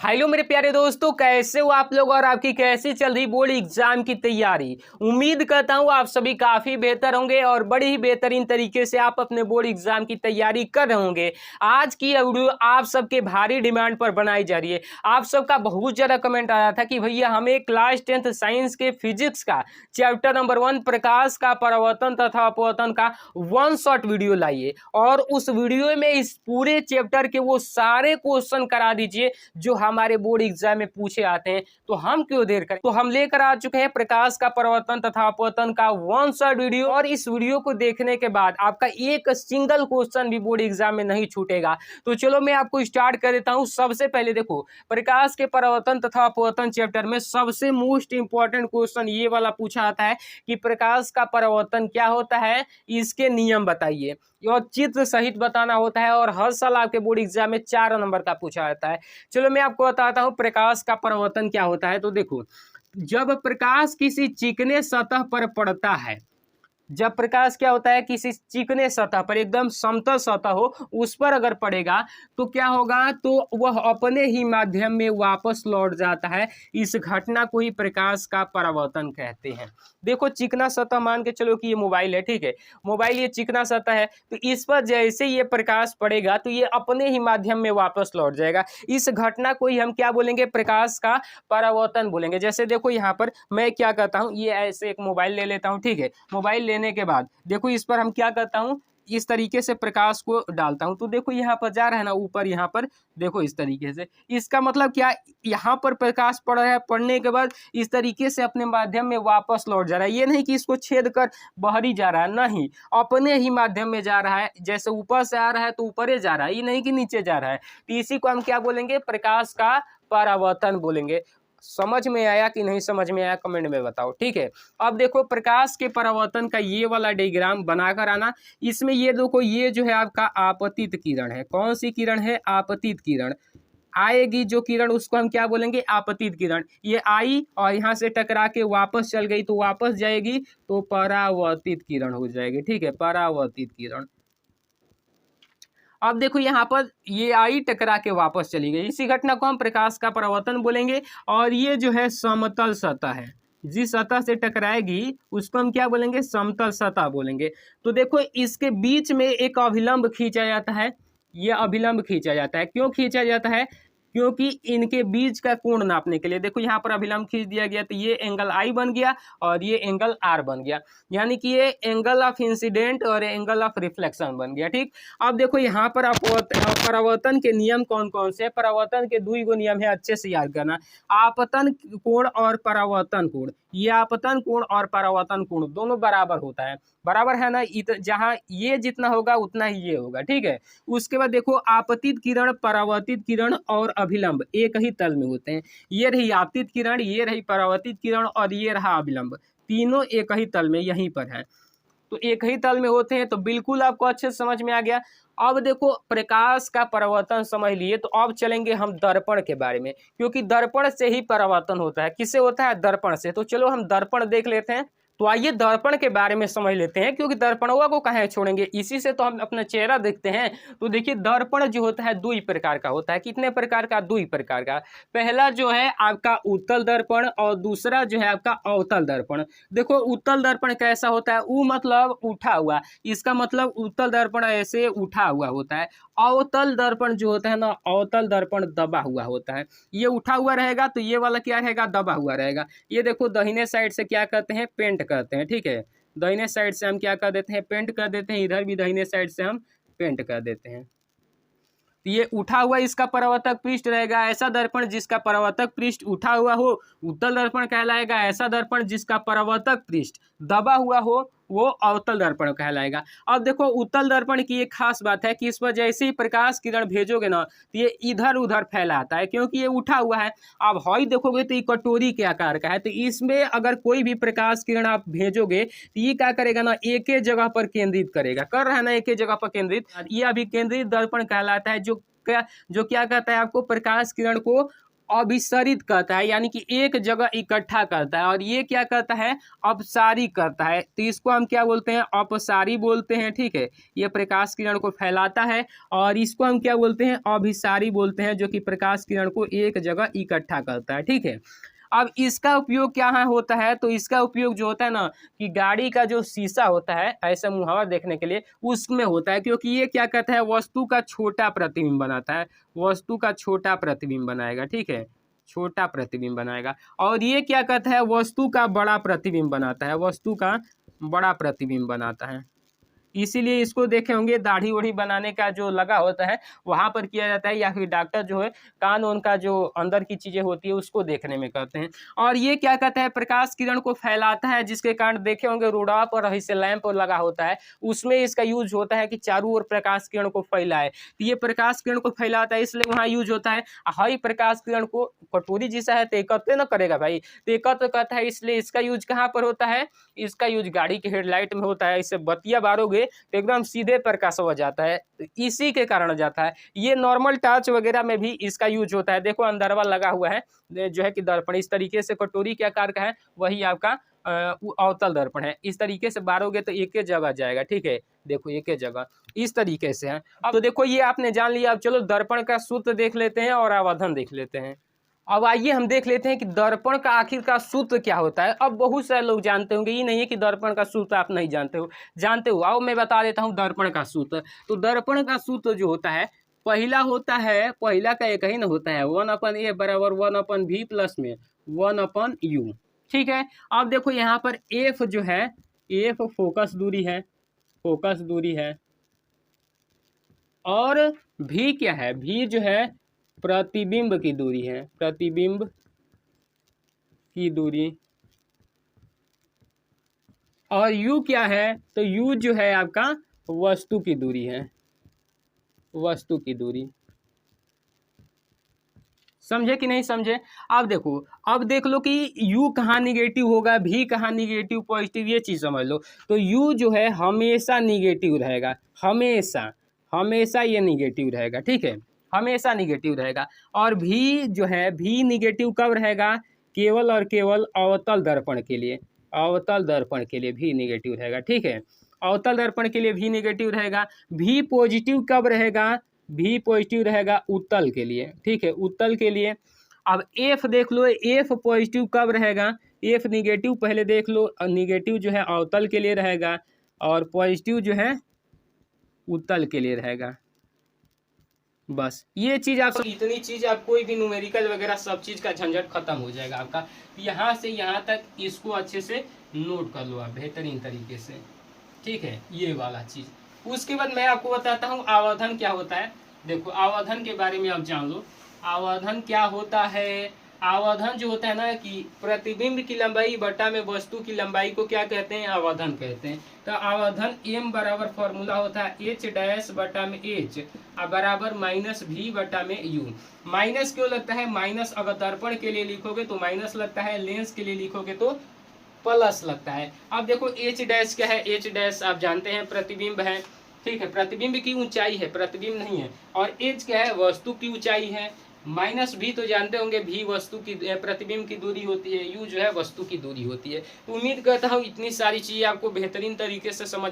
Hello मेरे प्यारे दोस्तों, कैसे हो आप लोग और आपकी कैसी चल रही बोर्ड एग्जाम की तैयारी। उम्मीद करता हूँ आप सभी काफ़ी बेहतर होंगे और बड़ी ही बेहतरीन तरीके से आप अपने बोर्ड एग्जाम की तैयारी कर रहे होंगे। आज की यह वीडियो आप सबके भारी डिमांड पर बनाई जा रही है। आप सबका बहुत ज़्यादा कमेंट आया था कि भैया हमें क्लास 10th साइंस के फिजिक्स का चैप्टर नंबर 1 प्रकाश का परावर्तन तथा अपवर्तन का वन शॉट वीडियो लाइए और उस वीडियो में इस पूरे चैप्टर के वो सारे क्वेश्चन करा दीजिए जो हमारे बोर्ड एग्जाम में पूछे आते हैं। तो हम क्यों देर करें, तो हम लेकर आ चुके हैं प्रकाश का परावर्तन तथा अपवर्तन का वन शॉट वीडियो। और इस वीडियो को देखने के बाद आपका एक सिंगल क्वेश्चन भी बोर्ड एग्जाम में नहीं छूटेगा। तो चलो मैं आपको स्टार्ट कर देता हूं। सबसे पहले देखो, प्रकाश के परावर्तन तथा अपवर्तन चैप्टर में सबसे मोस्ट इंपॉर्टेंट क्वेश्चन ये वाला पूछा आता है कि प्रकाश का परावर्तन क्या होता है, इसके नियम बताइए और चित्र सहित बताना होता है। और हर साल आपके बोर्ड एग्जाम में 4 नंबर का पूछा जाता है। चलो मैं आपको बताता हूँ प्रकाश का परावर्तन क्या होता है। तो देखो, जब प्रकाश किसी चिकने सतह पर पड़ता है, जब प्रकाश क्या होता है किसी चिकने सतह पर, एकदम समतल सतह हो, उस पर अगर पड़ेगा तो क्या होगा, तो वह अपने ही माध्यम में वापस लौट जाता है। इस घटना को ही प्रकाश का परावर्तन कहते हैं। देखो, चिकना सतह मान के चलो कि ये मोबाइल है, ठीक है, मोबाइल ये चिकना सतह है, तो इस पर जैसे ये प्रकाश पड़ेगा तो ये अपने ही माध्यम में वापस लौट जाएगा। इस घटना को ही हम क्या बोलेंगे, प्रकाश का परावर्तन बोलेंगे। जैसे देखो यहाँ पर मैं क्या करता हूँ, ये ऐसे एक मोबाइल ले लेता हूँ, ठीक है, मोबाइल लेने के बाद देखो इस पर हम क्या करता हूँ, इस तरीके से प्रकाश को डालता हूं। तो देखो यहाँ पर जा रहा है ना ऊपर, यहाँ पर देखो इस तरीके से, इसका मतलब क्या, यहाँ पर प्रकाश पड़ रहा है, पड़ने के बाद इस तरीके से अपने माध्यम में वापस लौट जा रहा है। ये नहीं कि इसको छेद कर बाहर ही जा रहा है, नहीं, अपने ही माध्यम में जा रहा है। जैसे ऊपर से आ रहा है तो ऊपर ही जा रहा है, ये नहीं कि नीचे जा रहा है। तो इसी को हम क्या बोलेंगे, प्रकाश का परावर्तन बोलेंगे। समझ में आया कि नहीं समझ में आया, कमेंट में बताओ, ठीक है। अब देखो, प्रकाश के परावर्तन का ये वाला डायग्राम बनाकर आना। इसमें ये देखो, ये जो है आपका आपतित किरण है। कौन सी किरण है, आपतित किरण आएगी जो किरण, उसको हम क्या बोलेंगे, आपतित किरण। ये आई और यहाँ से टकरा के वापस चल गई तो वापस जाएगी तो परावर्तित किरण हो जाएगी, ठीक है, परावर्तित किरण। अब देखो यहाँ पर ये आई टकरा के वापस चली गई, इसी घटना को हम प्रकाश का परावर्तन बोलेंगे। और ये जो है समतल सतह है, जिस सतह से टकराएगी उसको हम क्या बोलेंगे, समतल सतह बोलेंगे। तो देखो इसके बीच में एक अभिलंब खींचा जाता है। ये अभिलंब खींचा जाता है, क्यों खींचा जाता है, क्योंकि इनके बीच का कोण नापने के लिए। देखो यहाँ पर अभिलंब खींच दिया गया तो ये एंगल आई बन गया और ये एंगल आर बन गया, यानी कि ये एंगल ऑफ इंसिडेंट और एंगल ऑफ रिफ्लेक्शन बन गया, ठीक। अब देखो यहाँ पर परावर्तन के नियम कौन कौन से, परावर्तन के दो ही नियम है, अच्छे से याद करना, आपतन कोण और परावर्तन कोण। ये आपतन कोण और परावर्तन कोण दोनों बराबर होता है, बराबर है ना, जहाँ ये जितना होगा उतना ही ये होगा, ठीक है। उसके बाद देखो, आपतित किरण, परावर्तित किरण और अभिलंब एक ही तल में होते हैं। ये रही आपतित किरण, ये रही परावर्तित किरण और ये रहा अभिलंब, तीनों एक ही तल में यहीं पर है। तो एक ही तल में होते हैं, तो बिल्कुल आपको अच्छे से समझ में आ गया। अब देखो, प्रकाश का परावर्तन समझ लिए, तो अब चलेंगे हम दर्पण के बारे में, क्योंकि दर्पण से ही परावर्तन होता है। किससे होता है, दर्पण से। तो चलो हम दर्पण देख लेते हैं। तो आइए दर्पण के बारे में समझ लेते हैं, क्योंकि दर्पणवा को कहाँ छोड़ेंगे, इसी से तो हम अपना चेहरा देखते हैं। तो देखिए, दर्पण जो होता है दो ही प्रकार का होता है। कितने प्रकार का, दो ही प्रकार का। पहला जो है आपका उत्तल दर्पण और दूसरा जो है आपका अवतल दर्पण। देखो, उत्तल दर्पण कैसा होता है, वो मतलब उठा हुआ, इसका मतलब उत्तल दर्पण ऐसे उठा हुआ होता है। अवतल दर्पण जो होता है ना, अवतल दर्पण दबा हुआ होता है। ये उठा हुआ रहेगा तो ये वाला क्या रहेगा, दबा हुआ रहेगा। ये देखो, दाहिने साइड से क्या करते हैं, पेंट करते हैं, ठीक है, दाहिने साइड से हम क्या कर देते हैं, पेंट कर देते हैं। इधर भी दाहिने साइड से हम पेंट कर देते हैं। तो ये उठा हुआ इसका परावर्तक पृष्ठ रहेगा। ऐसा दर्पण जिसका परावर्तक पृष्ठ उठा हुआ हो उत्तल दर्पण कहलाएगा। ऐसा दर्पण जिसका परावर्तक पृष्ठ दबा हुआ हो वो अवतल दर्पण कहलाएगा। अब देखो, उत्तल दर्पण की एक खास बात है कि इस पर जैसे ही प्रकाश किरण भेजोगे ना तो ये इधर उधर फैलाता है, क्योंकि ये उठा हुआ है। अब हॉई देखोगे तो ये कटोरी के आकार का है, तो इसमें अगर कोई भी प्रकाश किरण आप भेजोगे तो ये क्या करेगा ना, एक ही जगह पर केंद्रित करेगा, कर रहा है ना, एक ही जगह पर केंद्रित। ये अभी केंद्रित दर्पण कहलाता है, जो क्या कहता है आपको, प्रकाश किरण को अभिसरित करता है, यानी कि एक जगह इकट्ठा करता है। और ये क्या करता है, अपसारी करता है, तो इसको हम क्या बोलते हैं, अपसारी बोलते हैं। ठीक है, ये प्रकाश किरण को फैलाता है। और इसको हम क्या बोलते हैं, अभिसारी बोलते हैं, जो कि प्रकाश किरण को एक जगह इकट्ठा करता है। ठीक है, अब इसका उपयोग क्या है होता है, तो इसका उपयोग जो होता है ना, कि गाड़ी का जो शीशा होता है ऐसा मुहावर देखने के लिए, उसमें होता है, क्योंकि ये क्या कहता है, वस्तु का छोटा प्रतिबिंब बनाता है, वस्तु का छोटा प्रतिबिंब बनाएगा। ठीक है, छोटा प्रतिबिंब बनाएगा। और ये क्या कहता है, वस्तु का बड़ा प्रतिबिंब बनाता है, वस्तु का बड़ा प्रतिबिंब बनाता है। इसीलिए इसको देखे होंगे, दाढ़ी ओढ़ी बनाने का जो लगा होता है वहाँ पर किया जाता है, या फिर डॉक्टर जो है कान उन का जो अंदर की चीज़ें होती है उसको देखने में करते हैं। और ये क्या कहता है, प्रकाश किरण को फैलाता है, जिसके कारण देखे होंगे रोडा पर ऐसे लैंप लगा होता है, उसमें इसका यूज होता है कि चारों ओर प्रकाश किरण को फैलाए। तो ये प्रकाश किरण को फैलाता है, इसलिए वहाँ यूज होता है। हाई प्रकाश किरण को कटोरी जैसा है तो एकत्र न करेगा भाई, तो एकत्र करता है, इसलिए इसका यूज कहाँ पर होता है, इसका यूज गाड़ी के हेडलाइट में होता है। इससे बत्तियां बारोगे तो एकदम सीधे प्रकाश हो जाता है, तो इसी के कारण जाता है। ये नॉर्मल टॉर्च वगैरह में भी इसका यूज होता है। देखो अंदरवा लगा हुआ है जो है कि दर्पण, इस तरीके से कटोरी के आकार का है, वही आपका अवतल दर्पण है। इस तरीके से बारोगे तो एक ही जगह जाएगा। ठीक है, देखो एक ही जगह इस तरीके से है। अब तो देखो ये आपने जान लिया। अब चलो दर्पण का सूत्र देख लेते हैं और आवर्धन देख लेते हैं। अब आइए हम देख लेते हैं कि दर्पण का आखिर का सूत्र क्या होता है। अब बहुत सारे लोग जानते होंगे, ये नहीं है कि दर्पण का सूत्र आप नहीं जानते हो, जानते हो। आओ मैं बता देता हूँ दर्पण का सूत्र। तो दर्पण का सूत्र जो होता है, पहला होता है, पहला का एक ही ना होता है, 1/a बराबर 1/v प्लस में 1/u। ठीक है, अब देखो यहाँ पर एफ जो है, एफ फोकस दूरी है, फोकस दूरी है। और भी क्या है, भी जो है प्रतिबिंब की दूरी है, प्रतिबिंब की दूरी। और u क्या है, तो u जो है आपका वस्तु की दूरी है, वस्तु की दूरी। समझे कि नहीं समझे। अब देखो, अब देख लो कि u कहाँ निगेटिव होगा, v कहाँ निगेटिव पॉजिटिव, ये चीज समझ लो। तो u जो है हमेशा निगेटिव रहेगा, हमेशा, हमेशा ये निगेटिव रहेगा। ठीक है, हमेशा निगेटिव रहेगा। और v जो है, v निगेटिव कब रहेगा, केवल और केवल अवतल दर्पण के लिए, अवतल दर्पण के लिए भी निगेटिव रहेगा। ठीक है, अवतल दर्पण के लिए भी निगेटिव रहेगा। भी पॉजिटिव कब रहेगा, भी पॉजिटिव रहेगा उत्तल के लिए। ठीक है, उत्तल के लिए। अब एफ देख लो, एफ पॉजिटिव कब रहेगा, एफ निगेटिव पहले देख लो, निगेटिव जो है अवतल के लिए रहेगा, और पॉजिटिव जो है उत्तल के लिए रहेगा। बस ये चीज आप, इतनी चीज आप, कोई भी न्यूमेरिकल वगैरह सब चीज का झंझट खत्म हो जाएगा आपका। यहाँ से यहाँ तक इसको अच्छे से नोट कर लो आप बेहतरीन तरीके से। ठीक है, ये वाला चीज। उसके बाद मैं आपको बताता हूँ आवर्धन क्या होता है। देखो आवर्धन के बारे में आप जान लो, आवर्धन क्या होता है। आवर्धन जो होता है ना, कि प्रतिबिंब की लंबाई बटा में वस्तु की लंबाई को क्या कहते हैं, आवर्धन कहते हैं। तो आवर्धन m बराबर फॉर्मूला होता है h डैश बटा में h बराबर -v बटा में u। माइनस क्यों लगता है, माइनस अगर दर्पण के लिए लिखोगे तो माइनस लगता है, लेंस के लिए लिखोगे तो प्लस लगता है। अब देखो h डैश क्या है, h डैश आप जानते हैं प्रतिबिंब है। ठीक है, प्रतिबिंब की ऊंचाई है, प्रतिबिंब नहीं है। और h क्या है, वस्तु की ऊंचाई है। माइनस भी तो जानते होंगे, भी वस्तु की, प्रतिबिंब की दूरी होती है, u जो है वस्तु की दूरी होती है। उम्मीद करता हूँ इतनी सारी चीजें आपको बेहतरीन तरीके से समझ